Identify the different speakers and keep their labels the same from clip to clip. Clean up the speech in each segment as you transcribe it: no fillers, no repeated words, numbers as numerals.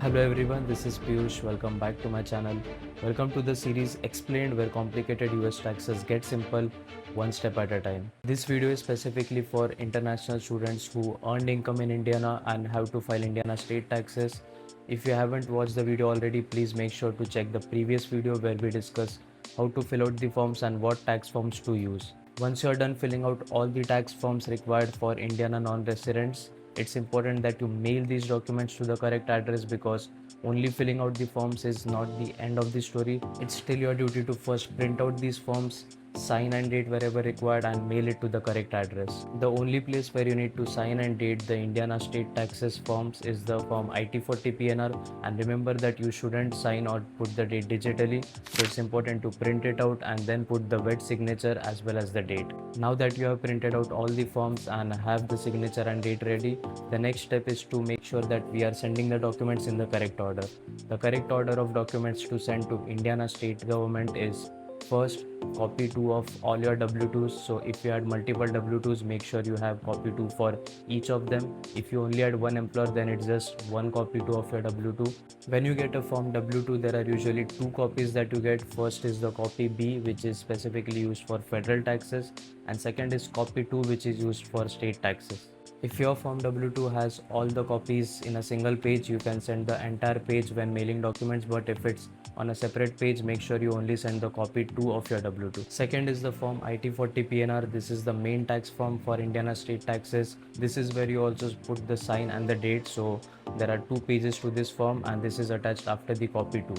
Speaker 1: Hello everyone, this is Piyush. Welcome back to my channel. Welcome to the series Explained, where complicated US taxes get simple one step at a time. This video is specifically for international students who earned income in Indiana and have to file Indiana state taxes. If you haven't watched the video already, please make sure to check the previous video where we discuss how to fill out the forms and what tax forms to use. Once you are done filling out all the tax forms required for Indiana non-residents, it's important that you mail these documents to the correct address, because only filling out the forms is not the end of the story. It's still your duty to first print out these forms, sign and date wherever required, and mail it to the correct address. The only place where you need to sign and date the Indiana state taxes forms is the Fom IT-40PNR, and remember that you shouldn't sign or put the date digitally, so it's important to print it out and then put the wet signature as well as the date. Now that you have printed out all the forms and have the signature and date ready, the next step is to make sure that we are sending the documents in the correct order. The correct order of documents to send to Indiana state government is: first, copy 2 of all your W2s. So if you had multiple W2s, make sure you have copy 2 for each of them. If you only had one employer, then it's just one copy 2 of your W2. When you get a form W2, there are usually two copies that you get. First is the copy B, which is specifically used for federal taxes, and second is copy 2, which is used for state taxes. If your Form W2 has all the copies in a single page, you can send the entire page when mailing documents, but if it's on a separate page, make sure you only send the copy 2 of your W2. Second is the Form IT-40PNR. This is the main tax form for Indiana state taxes. This is where you also put the sign and the date. So there are two pages to this form, and this is attached after the copy 2.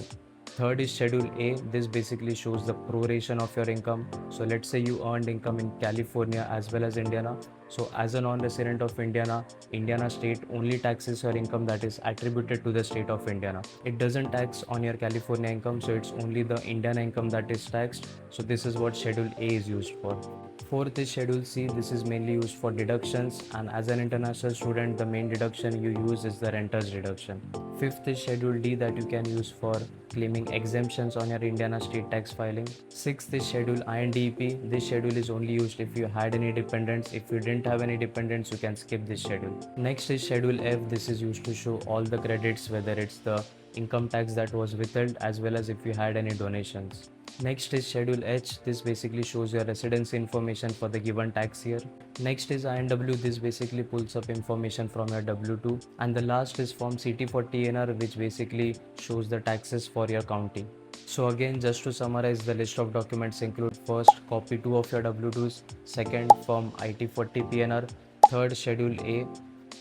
Speaker 1: Third is Schedule A. This basically shows the proration of your income. So let's say you earned income in California as well as Indiana. So as a non-resident of Indiana, Indiana state only taxes your income that is attributed to the state of Indiana. It doesn't tax on your California income, so it's only the Indiana income that is taxed. So this is what Schedule A is used for. Fourth is Schedule C. This is mainly used for deductions, and as an international student, the main deduction you use is the renter's deduction. Fifth is Schedule D, that you can use for claiming exemptions on your Indiana state tax filing. Sixth is Schedule IN-DEP. This schedule is only used if you had any dependents. If you didn't have any dependents, you can skip this schedule. Next is Schedule F. This is used to show all the credits, whether it's the income tax that was withheld as well as if you had any donations. Next is Schedule H. This basically shows your residency information for the given tax year. Next is INW. This basically pulls up information from your W2. And the last is Form IT-40PNR, which basically shows the taxes for your county. So again, just to summarize, the list of documents include: first, copy 2 of your W2s; second, Form IT-40PNR; third, Schedule A;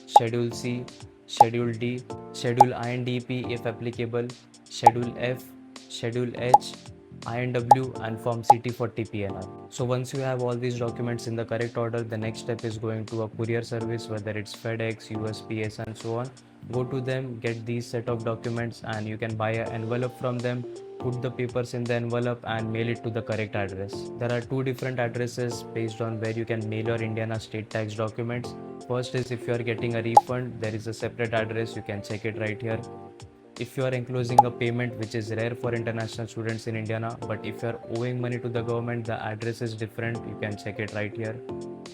Speaker 1: Schedule C; Schedule D; Schedule INDP if applicable; Schedule F; Schedule H; INW, and Form IT-40PNR. So once you have all these documents in the correct order, the next step is going to a courier service, whether it's FedEx, USPS, and so on. Go to them, get these set of documents, and you can buy an envelope from them, put the papers in the envelope, and mail it to the correct address. There are two different addresses based on where you can mail your Indiana state tax documents. First is, if you are getting a refund, there is a separate address. You can check it right here. If you are enclosing a payment, which is rare for international students in Indiana, but if you are owing money to the government, the address is different. You can check it right here.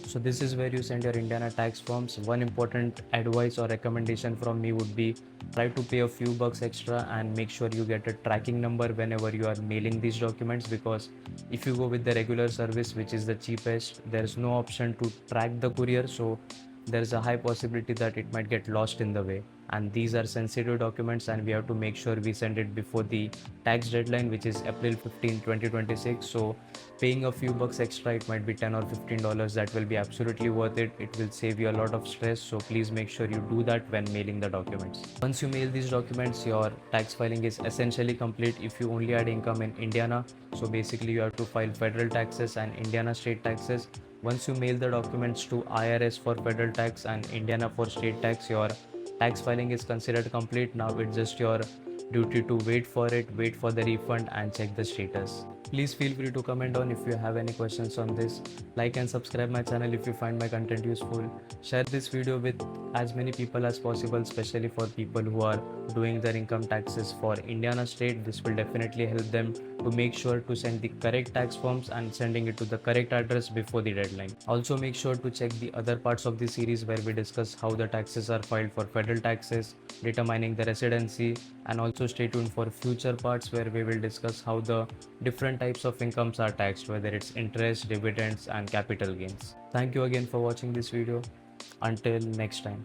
Speaker 1: So this is where you send your Indiana tax forms. One important advice or recommendation from me would be, try to pay a few bucks extra and make sure you get a tracking number whenever you are mailing these documents, because if you go with the regular service, which is the cheapest, there is no option to track the courier. So there is a high possibility that it might get lost in the way, and these are sensitive documents, and we have to make sure we send it before the tax deadline, which is April 15, 2026. So paying a few bucks extra, it might be $10 or $15, that will be absolutely worth it. It will save you a lot of stress, so please make sure you do that when mailing the documents. Once you mail these documents, your tax filing is essentially complete if you only had income in Indiana. So basically you have to file federal taxes and Indiana state taxes. Once you mail the documents to IRS for federal tax and Indiana for state tax, your tax filing is considered complete. Now it's just your duty to wait for it, wait for the refund, and check the status. Please feel free to comment on if you have any questions on this. Like and subscribe my channel if you find my content useful. Share this video with as many people as possible, especially for people who are doing their income taxes for Indiana state. This will definitely help them to make sure to send the correct tax forms and sending it to the correct address before the deadline. Also make sure to check the other parts of the series where we discuss how the taxes are filed for federal taxes, determining the residency, and also stay tuned for future parts where we will discuss how the different types of incomes are taxed, whether it's interest, dividends, and capital gains. Thank you again for watching this video. Until next time.